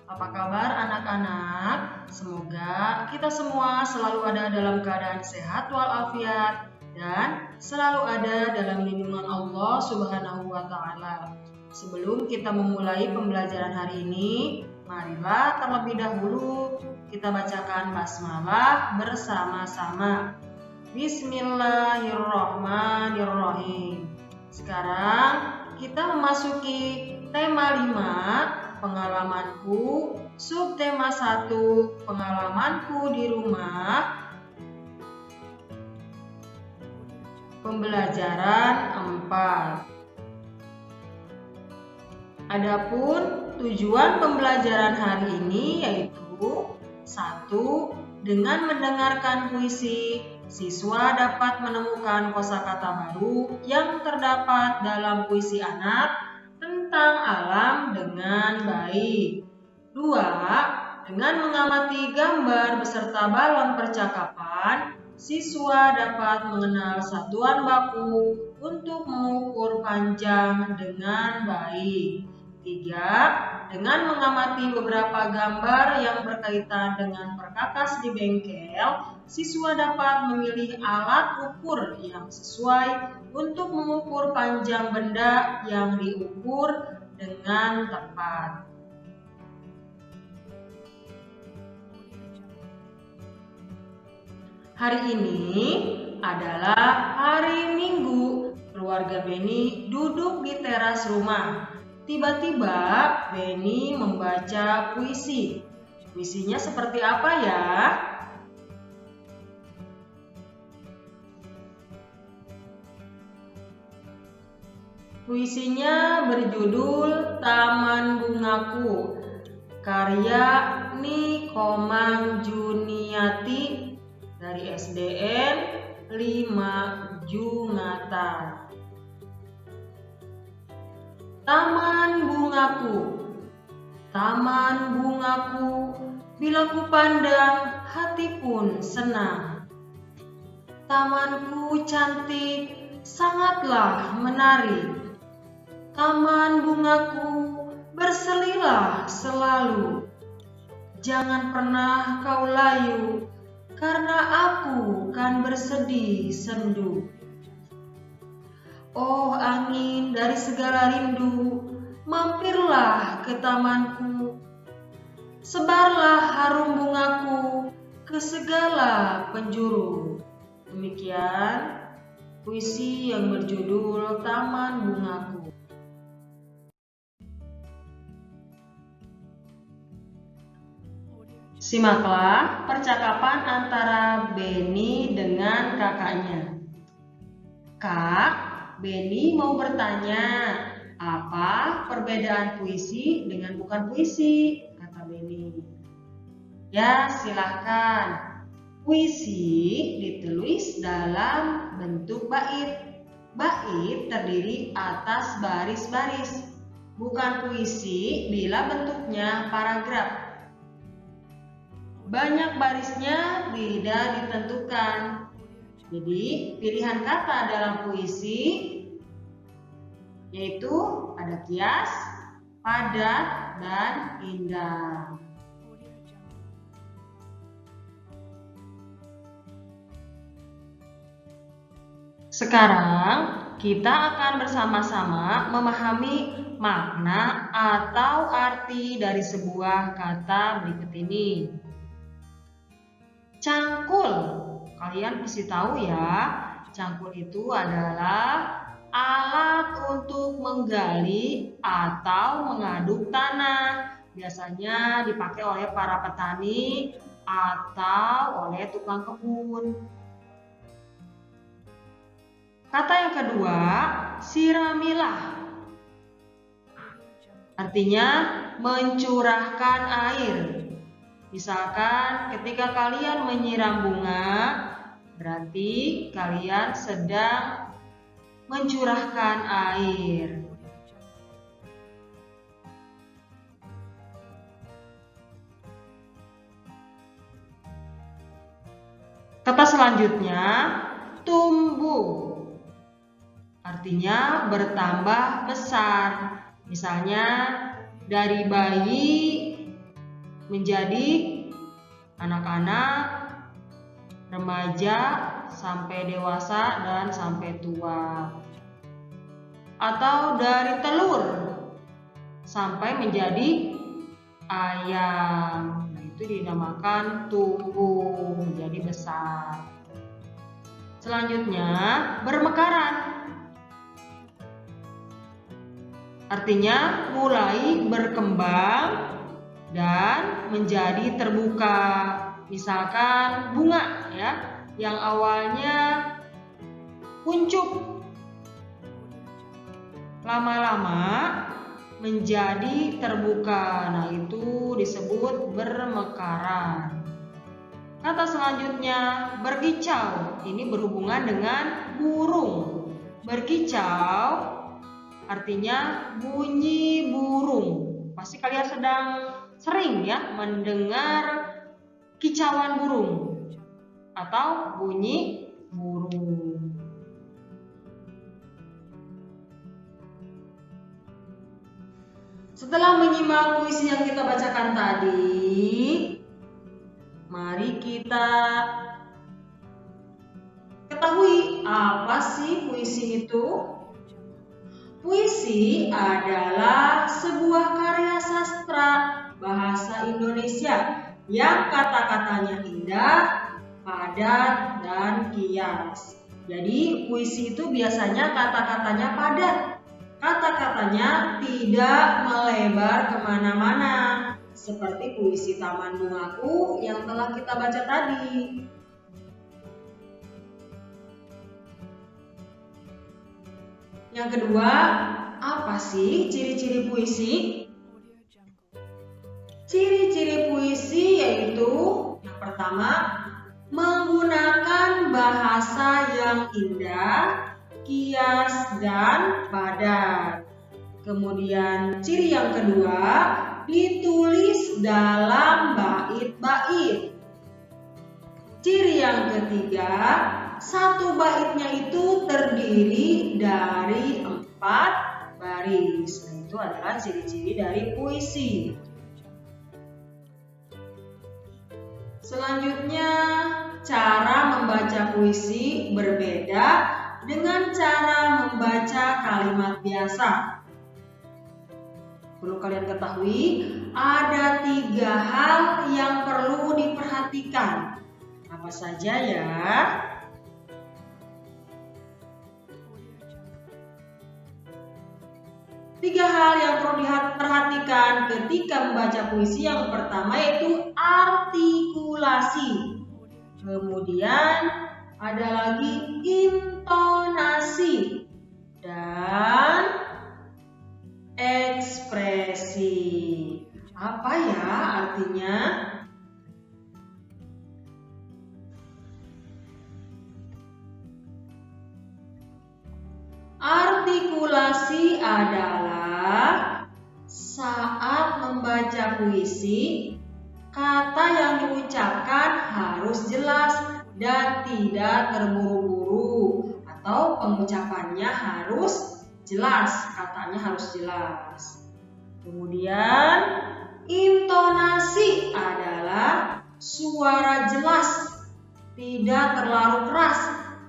Apa kabar anak-anak? Semoga kita semua selalu ada dalam keadaan sehat walafiat dan selalu ada dalam lindungan Allah Subhanahu wa Ta'ala. Sebelum kita memulai pembelajaran hari ini, marilah terlebih dahulu kita bacakan basmalah bersama-sama. Bismillahirrahmanirrahim. Sekarang kita memasuki tema 5, pengalamanku, subtema 1, pengalamanku di rumah, pembelajaran 4. Adapun tujuan pembelajaran hari ini yaitu 1. Dengan mendengarkan puisi, siswa dapat menemukan kosakata baru yang terdapat dalam puisi anak tentang alam dengan baik. 2. Dengan mengamati gambar beserta balon percakapan, siswa dapat mengenal satuan baku untuk mengukur panjang dengan baik. 3. Dengan mengamati beberapa gambar yang berkaitan dengan perkakas di bengkel, siswa dapat memilih alat ukur yang sesuai untuk mengukur panjang benda yang diukur dengan tepat. Hari ini adalah hari Minggu. Keluarga Beni duduk di teras rumah. Tiba-tiba Beni membaca puisi. Puisinya seperti apa ya? Puisinya berjudul Taman Bungaku, karya Nikomang Juniati dari SDN 5 Jungata. Taman bungaku, taman bungaku, bila ku pandang hati pun senang. Tamanku cantik, sangatlah menarik. Taman bungaku, berselilah selalu. Jangan pernah kau layu, karena aku kan bersedih sendu. Oh angin dari segala rindu, mampirlah ke tamanku. Sebarlah harum bungaku ke segala penjuru. Demikian puisi yang berjudul Taman Bungaku. Simaklah percakapan antara Beni dengan kakaknya. Kak, Beni mau bertanya, apa perbedaan puisi dengan bukan puisi? Kata Beni. Ya, silahkan. Puisi ditulis dalam bentuk bait. Bait terdiri atas baris-baris. Bukan puisi bila bentuknya paragraf. Banyak barisnya tidak ditentukan. Jadi, pilihan kata dalam puisi yaitu ada kias, padat, dan indah. Sekarang kita akan bersama-sama memahami makna atau arti dari sebuah kata berikut ini. Cangkul, kalian pasti tahu ya, cangkul itu adalah alat untuk menggali atau mengaduk tanah. Biasanya dipakai oleh para petani atau oleh tukang kebun. Kata yang kedua, siramilah. Artinya mencurahkan air. Misalkan ketika kalian menyiram bunga, berarti kalian sedang mencurahkan air. Kata selanjutnya, tumbuh. Artinya bertambah besar. Misalnya dari bayi menjadi anak-anak, remaja, sampai dewasa, dan sampai tua. Atau dari telur sampai menjadi ayam. Nah, itu dinamakan tumbuh menjadi besar. Selanjutnya, bermekaran. Artinya mulai berkembang dan menjadi terbuka. Misalkan bunga ya, yang awalnya kuncup, lama-lama menjadi terbuka. Nah, itu disebut bermekaran. Kata selanjutnya, berkicau. Ini berhubungan dengan burung. Berkicau artinya bunyi burung. Pasti kalian sedang sering ya mendengar kicauan burung atau bunyi burung. Setelah menyimak puisi yang kita bacakan tadi, mari kita ketahui apa sih puisi itu. Puisi adalah sebuah karya sastra bahasa Indonesia yang kata-katanya indah, padat, dan kias. Jadi puisi itu biasanya kata-katanya padat, kata-katanya tidak melebar kemana-mana, seperti puisi Taman Bungaku yang telah kita baca tadi. Yang kedua, apa sih ciri-ciri puisi? Ciri-ciri puisi yaitu yang pertama, menggunakan bahasa yang indah, kias, dan padat. Kemudian ciri yang kedua, ditulis dalam bait-bait. Ciri yang ketiga, satu baitnya itu terdiri dari 4 baris. Nah, itu adalah ciri-ciri dari puisi. Selanjutnya, cara membaca puisi berbeda dengan cara membaca kalimat biasa. Perlu kalian ketahui, ada 3 hal yang perlu diperhatikan. Apa saja ya? Tiga hal yang perlu diperhatikan ketika membaca puisi. Yang pertama yaitu artikulasi. Kemudian ada lagi intonasi dan ekspresi. Apa ya artinya? Artikulasi adalah saat membaca puisi, kata yang diucapkan harus jelas dan tidak terburu-buru, atau pengucapannya harus jelas, katanya harus jelas. Kemudian intonasi adalah suara jelas, tidak terlalu keras,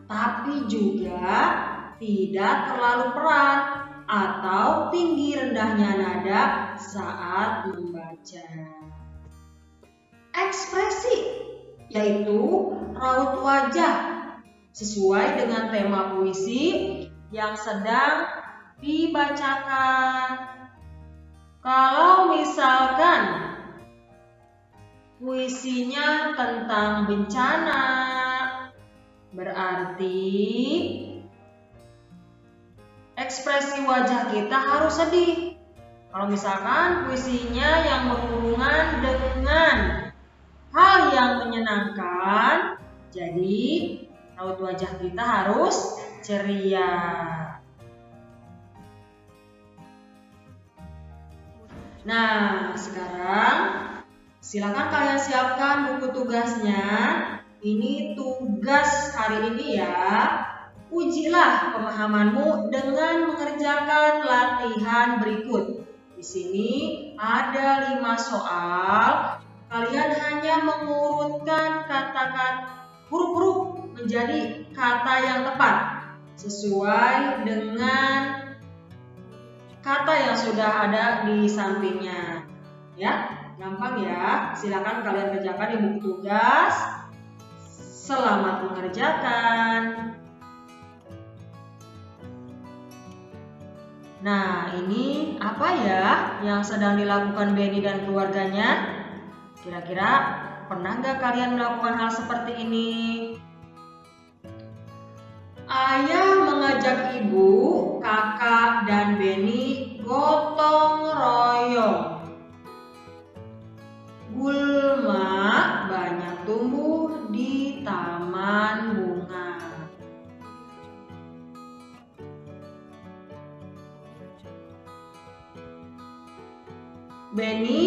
tapi juga tidak terlalu pelan atau tinggi rendahnya nada saat membaca. Ekspresi yaitu raut wajah sesuai dengan tema puisi yang sedang dibacakan. Kalau misalkan puisinya tentang bencana, berarti ekspresi wajah kita harus sedih. Kalau misalkan puisinya yang berhubungan dengan hal yang menyenangkan, jadi raut wajah kita harus ceria. Nah, sekarang silakan kalian siapkan buku tugasnya. Ini tugas hari ini ya. Ujilah pemahamanmu dengan mengerjakan latihan berikut. Di sini ada 5 soal kalian hanya mengurutkan kata-kata huruf-huruf menjadi kata yang tepat sesuai dengan kata yang sudah ada di sampingnya. Ya, gampang ya. Silakan kalian kerjakan di buku tugas. Selamat mengerjakan. Nah, ini apa ya yang sedang dilakukan Benny dan keluarganya? Kira-kira pernah nggak kalian melakukan hal seperti ini? Ayah mengajak ibu, kakak, dan Benny gotong royong. Gulma banyak tumbuh di taman bunga. Benny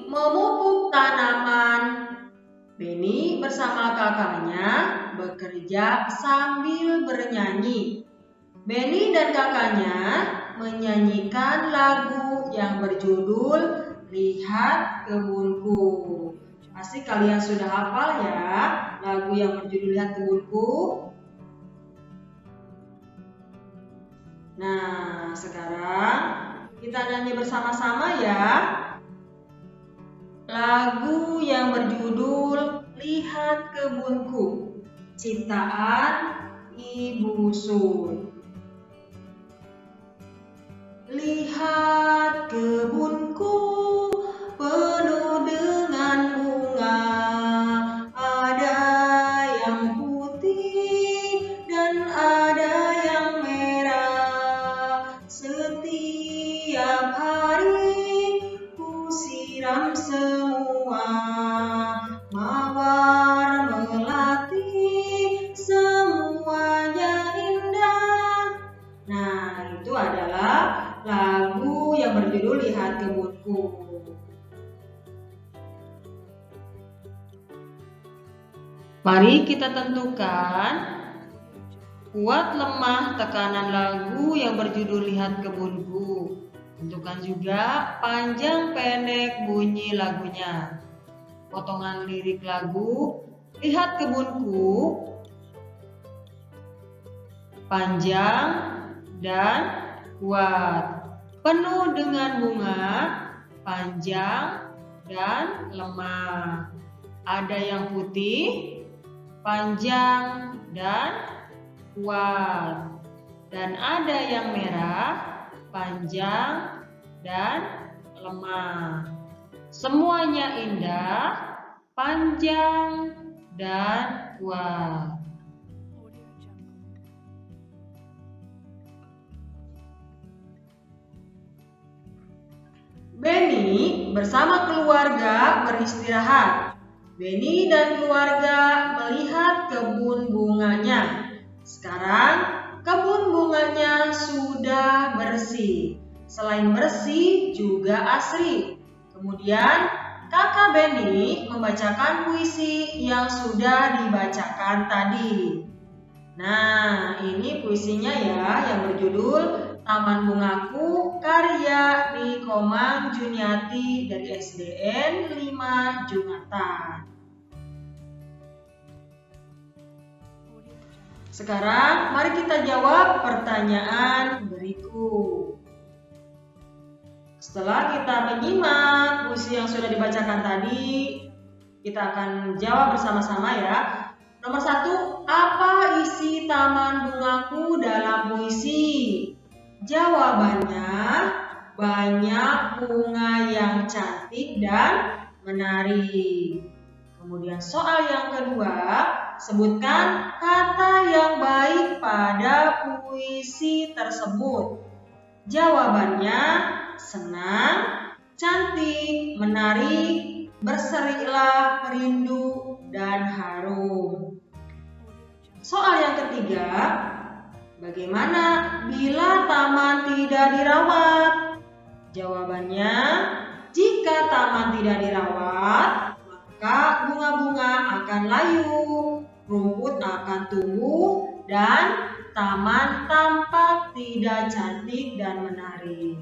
memupuk tanaman. Benny bersama kakaknya bekerja sambil bernyanyi. Benny dan kakaknya menyanyikan lagu yang berjudul Lihat Kebunku. Pasti kalian sudah hafal ya lagu yang berjudul Lihat Kebunku. Nah, sekarang kita nyanyi bersama-sama ya. Lagu yang berjudul Lihat Kebunku, ciptaan Ibu Sun. Lihat kebunku penuh dengan bunga, ada yang putih dan ada yang merah. Setiap hari ku siram semua, mawar melati, semuanya indah. Nah, itu adalah lagu yang berjudul Lihat Kebunku. Mari kita tentukan kuat lemah tekanan lagu yang berjudul Lihat Kebunku. Tentukan juga panjang pendek bunyi lagunya. Potongan lirik lagu Lihat Kebunku panjang dan kuat, penuh dengan bunga, panjang dan lemah. Ada yang putih, panjang dan kuat, dan ada yang merah, panjang dan lemah. Semuanya indah, panjang dan kuat. Benny bersama keluarga beristirahat. Benny dan keluarga melihat kebun bunganya. Sekarang kebun bunganya sudah bersih. Selain bersih juga asri. Kemudian kakak Benny membacakan puisi yang sudah dibacakan tadi. Nah, ini puisinya ya yang berjudul Taman Bungaku karya Nikomang Juniati dari SDN 5 Jumatan. Sekarang mari kita jawab pertanyaan berikut. Setelah kita menyimak puisi yang sudah dibacakan tadi, kita akan jawab bersama-sama ya. Nomor 1, apa isi Taman Bungaku dalam puisi? Jawabannya, banyak bunga yang cantik dan menarik. Kemudian soal yang kedua, sebutkan kata yang baik pada puisi tersebut. Jawabannya, senang, cantik, menarik, berserilah, rindu, dan harum. Soal yang ketiga, bagaimana bila taman tidak dirawat? Jawabannya, jika taman tidak dirawat, maka bunga-bunga akan layu, rumput akan tumbuh, dan taman tampak tidak cantik dan menarik.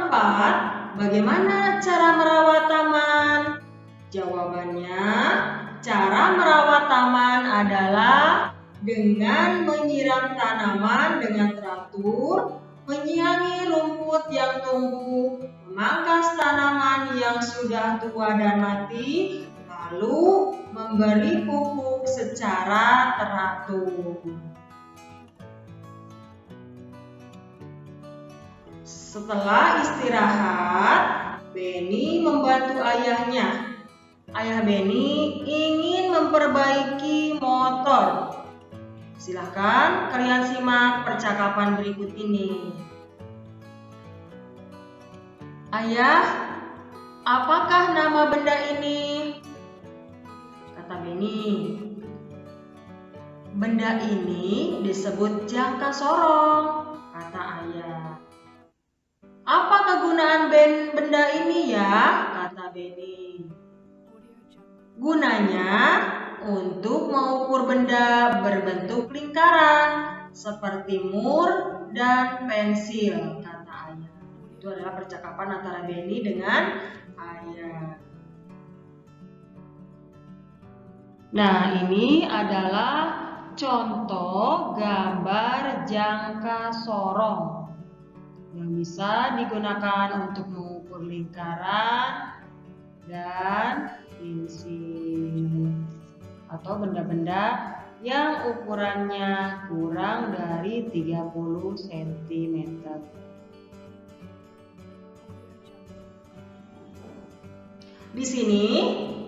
keempat, bagaimana cara merawat taman? Jawabannya, cara merawat taman adalah dengan menyiram tanaman dengan teratur, menyiangi rumput yang tumbuh, memangkas tanaman yang sudah tua dan mati, lalu memberi pupuk secara teratur. Setelah istirahat, Benny membantu ayahnya. Ayah Benny ingin memperbaiki motor. Silahkan kalian simak percakapan berikut ini. Ayah, apakah nama benda ini? Kata Benny. Benda ini disebut jangka sorong, kata ayah. Apa kegunaan benda ini ya? Kata Benny. Gunanya untuk mengukur benda berbentuk lingkaran seperti mur dan pensil, kata ayah. Itu adalah percakapan antara Benny dengan ayah. Nah, ini adalah contoh gambar jangka sorong yang bisa digunakan untuk mengukur lingkaran dan pensil atau benda-benda yang ukurannya kurang dari 30 cm. Di sini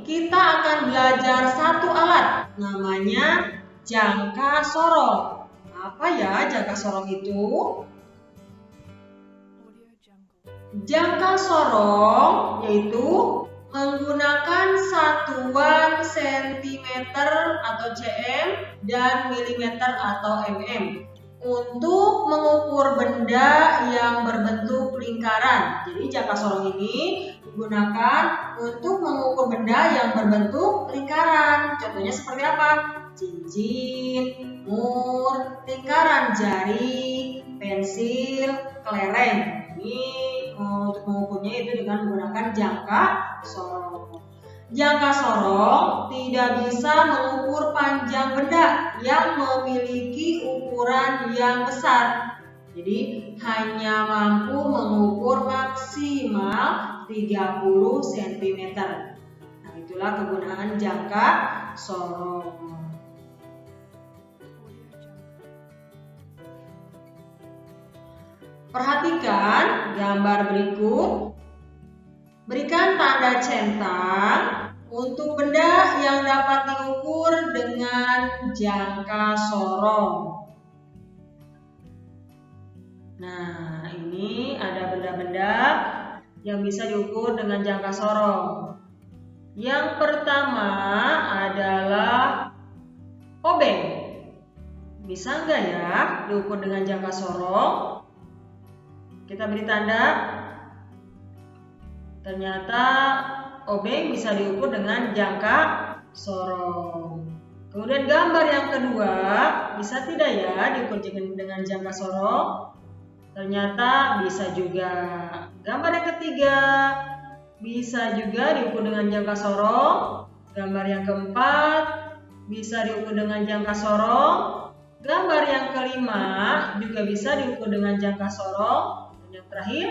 kita akan belajar satu alat, namanya jangka sorong. Apa ya jangka sorong itu? Jangka sorong yaitu menggunakan satuan cm atau cm dan milimeter atau mm untuk mengukur benda yang berbentuk lingkaran. Jadi jangka sorong ini digunakan untuk mengukur benda yang berbentuk lingkaran. Contohnya seperti apa? Cincin, mur, lingkaran jari, pensil, kelereng. Ini untuk mengukurnya itu dengan menggunakan jangka sorong. Jangka sorong tidak bisa mengukur panjang benda yang memiliki ukuran yang besar. Jadi hanya mampu mengukur maksimal 30 cm. Nah, itulah kegunaan jangka sorong. Perhatikan gambar berikut. Berikan tanda centang untuk benda yang dapat diukur dengan jangka sorong. Nah, ini ada benda-benda yang bisa diukur dengan jangka sorong. Yang pertama adalah obeng. Bisa nggak ya diukur dengan jangka sorong? Kita beri tanda. Ternyata obeng bisa diukur dengan jangka sorong. Kemudian gambar yang kedua, bisa tidak ya diukur dengan jangka sorong? Ternyata bisa juga. Gambar yang ketiga, bisa juga diukur dengan jangka sorong. Gambar yang keempat, bisa diukur dengan jangka sorong. Gambar yang kelima juga bisa diukur dengan jangka sorong. Yang terakhir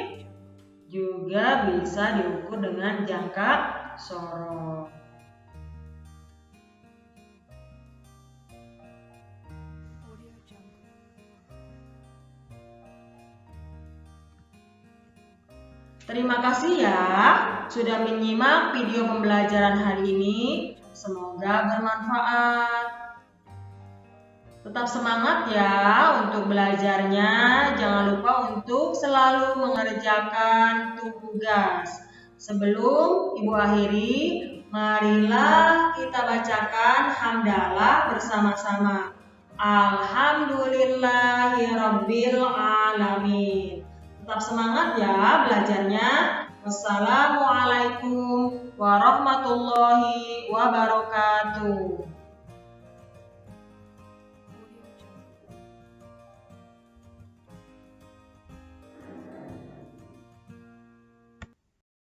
juga bisa diukur dengan jangka sorong. Terima kasih ya sudah menyimak video pembelajaran hari ini. Semoga bermanfaat. Tetap semangat ya untuk belajarnya. Jangan lupa untuk selalu mengerjakan tugas. Sebelum Ibu akhiri, marilah kita bacakan hamdalah bersama-sama. Alhamdulillahirabbil alamin. Tetap semangat ya belajarnya. Wassalamualaikum warahmatullahi wabarakatuh.